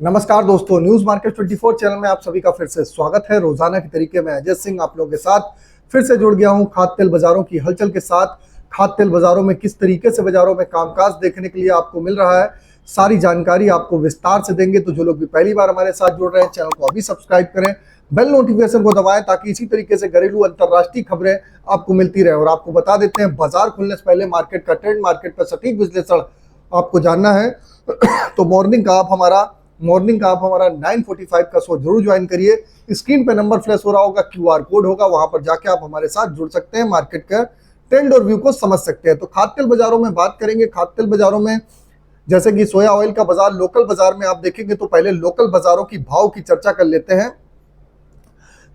नमस्कार दोस्तों, news market 24 channel में आप सभी का फिर से स्वागत है। रोजाना के तरीके में अजय सिंह आप लोगों के साथ फिर से जुड़ गया हूं खाद्य तेल बाजारों की हलचल के साथ। खाद्य तेल बाजारों में किस तरीके से बाजारों में कामकाज देखने के लिए आपको मिल रहा है, सारी जानकारी आपको विस्तार से देंगे। तो जो लोग भी पहली बार हमारे साथ जुड़ रहे हैं, चैनल को अभी सब्सक्राइब करें, बेल नोटिफिकेशन को दबाएं ताकि इसी तरीके से घरेलू अंतरराष्ट्रीय खबरें आपको मिलती रहे। और आपको बता देते हैं, बाजार खुलने से पहले मार्केट का ट्रेंड, मार्केट का सटीक विश्लेषण आपको जानना है तो मॉर्निंग का आप हमारा 9:45 का शो जरूर ज्वाइन करिए। स्क्रीन पे नंबर फ्लैश हो रहा होगा, QR कोड होगा, वहां पर जाके आप हमारे साथ जुड़ सकते हैं, मार्केट का ट्रेंड और व्यू को समझ सकते हैं। तो खाद्य तेल बाजारों में बात करेंगे। खाद्य तेल बाजारों में जैसे कि सोया ऑयल का बाजार, लोकल बाजार में आप देखेंगे तो पहले लोकल बाजारों की भाव की चर्चा कर लेते हैं।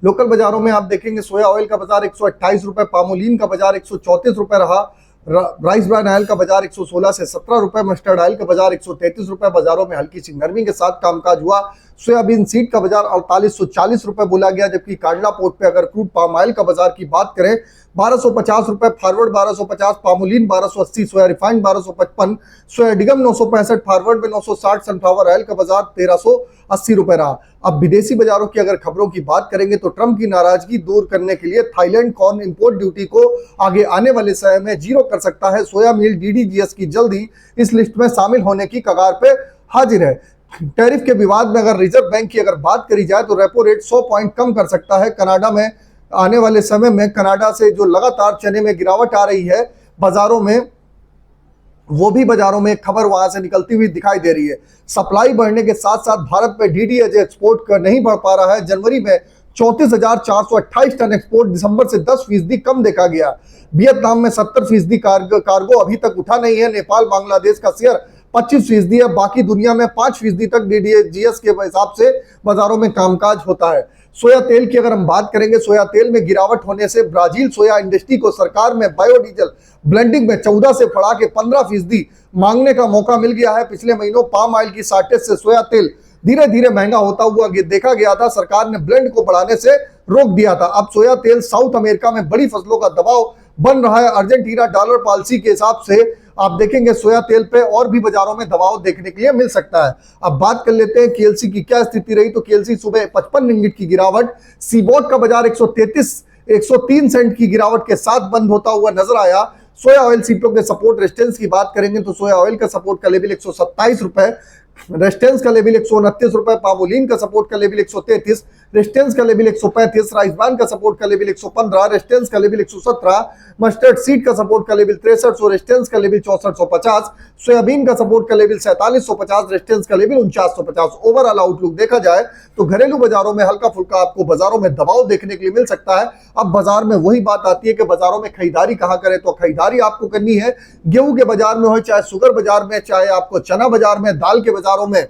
लोकल बाजारों में आप देखेंगे सोया ऑयल का बाजार 128 रुपए, पामोलिन का बाजार 134 रुपए रहा, राइस ब्रान ऑयल का बाजार 116 से 17 रुपए, मस्टर्ड ऑयल का बाजार 133 रुपए। बाजारों में हल्की सी नरमी के साथ कामकाज हुआ। सोयाबीन सीड का बाजार 4840 रुपए बोला गया, जबकि कांडला पोर्ट पे अगर क्रूड पाम ऑयल का बाजार की बात करें 1250 रुपए, फॉरवर्ड 1250, पामोलिन 1280, सोया रिफाइंड 1255, सोया डिगम 965, फॉरवर्ड में 960, सनफ्लावर ऑयल का बाजार 1380 रुपए रहा। अब विदेशी बाजारों की अगर खबरों की बात करेंगे तो ट्रंप की नाराजगी दूर करने के लिए थाईलैंड कॉर्न इंपोर्ट ड्यूटी को आगे आने वाले समय में जीरो कर सकता है। सोया मिल DDGS की जल्द ही इस लिस्ट में शामिल होने की कगार पे हाजिर है। टैरिफ के विवाद में अगर रिजर्व बैंक की अगर बात करी जाए तो रेपो रेट 100 पॉइंट कम कर सकता है। कनाडा में आने वाले समय में कनाडा से जो लगातार चने में गिरावट आ रही है बाजारों में, वो भी बाजारों में खबर वहां से निकलती हुई दिखाई दे रही है। सप्लाई बढ़ने के साथ साथ भारत में DDGS एक्सपोर्ट कर नहीं बढ़ पा रहा है। जनवरी में 34,428 टन एक्सपोर्ट दिसंबर से 10% कम देखा गया। वियतनाम में 70% कार्गो अभी तक उठा नहीं है। नेपाल बांग्लादेश का शेयर 25% है। बाकी दुनिया में 5% तक DDGS के हिसाब से बाजारों में कामकाज होता है। सोया तेल की अगर हम बात करेंगे, सोया तेल में गिरावट होने से ब्राजील सोया इंडस्ट्री को सरकार में बायोडीजल ब्लेंडिंग में 14 से बढ़ा के 15% मांगने का मौका मिल गया है। पिछले महीनों पाम ऑयल की शॉर्टेज से सोया तेल धीरे धीरे महंगा होता हुआ देखा गया था। सरकार ने ब्लेंड को बढ़ाने से रोक दिया था। अब सोया तेल साउथ अमेरिका में बड़ी फसलों का दबाव बन रहा है। अर्जेंटीना डॉलर पॉलिसी के हिसाब से आप देखेंगे सोया तेल पे और भी बाजारों में दबाव देखने के लिए मिल सकता है। अब बात कर लेते हैं KLC की क्या स्थिति रही। तो KLC सुबह 55 रिंगिट की गिरावट, सीबोट का बाजार 103 सेंट की गिरावट के साथ बंद होता हुआ नजर आया। सोया ऑयल सीटों के सपोर्ट रेजिस्टेंस की बात करेंगे तो सोया ऑयल का सपोर्ट का लेवल 127 रुपए, रेजिस्टेंस का लेवल 129 रुपए, पामोलिन का सपोर्ट का लेवल 133, रेजिस्टेंस का लेवल 135, राइस ब्रान का सपोर्ट का लेवल 115, रेजिस्टेंस का लेवल 117, मस्टर्ड सीड का सपोर्ट का लेवल 6300, रेजिस्टेंस का लेवल 6450, सोयाबीन का सपोर्ट का लेवल 4750, रेजिस्टेंस का लेवल 4950। ओवरऑल आउटलुक देखा जाए तो घरेलू बाजारों में हल्का फुल्का आपको बाजारों में दबाव देखने के लिए मिल सकता है। अब बाजार में वही बात आती है कि बाजारों में खरीदारी कहां करें, तो खरीदारी आपको करनी है गेहूं के बाजार में हो, चाहे शुगर बाजार में, चाहे आपको चना बाजार में, दाल के बाजारों में,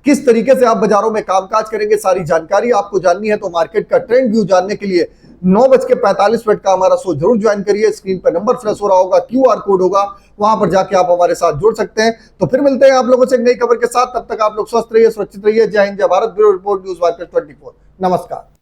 किस तरीके से आप बाजारों में कामकाज करेंगे, सारी जानकारी आपको जाननी है। तो मार्केट का ट्रेंड व्यू जानने के लिए 9:45 का हमारा शो जरूर ज्वाइन करिए। स्क्रीन पर नंबर फ्लैश हो रहा होगा, QR कोड होगा, वहां पर जाके आप हमारे साथ जुड़ सकते हैं। तो फिर मिलते हैं आप लोगों से एक नई खबर के साथ। तब तक आप लोग स्वस्थ रहिए, सुरक्षित रहिए। जय हिंद, जय Bharat. Bureau report, news market 24। नमस्कार।